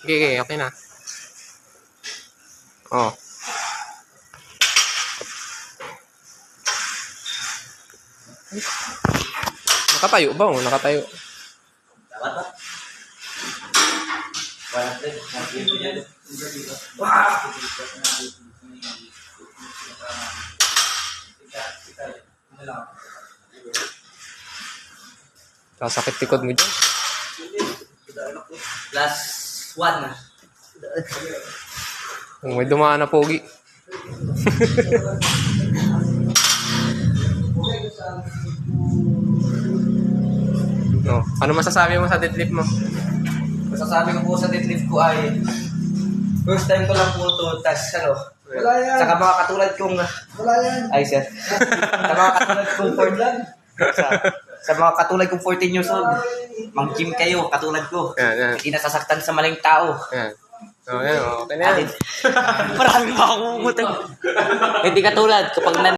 Okay, okay na. Oh. Nakatayo ba? Oh, nakatayo. Dapat ba? Sasakit likod mo dyan. Plus 1 na. Kung may dumaan na pogi. No. Ano masasabi mo sa deadlift mo? Masasabi ko po sa deadlift ko ay first time ko lang po ito, tas Wala yan. saka mga katulad kong Wala yan. ay sir, sa mga katulad kong sa mga katulad kong 14 years old, mag-gym kayo, katulad ko. Yan. Hindi nasasaktan sa maling tao. Yan. Oh, yan. Okay na yan. Maraming makakumutan. Hindi katulad kapag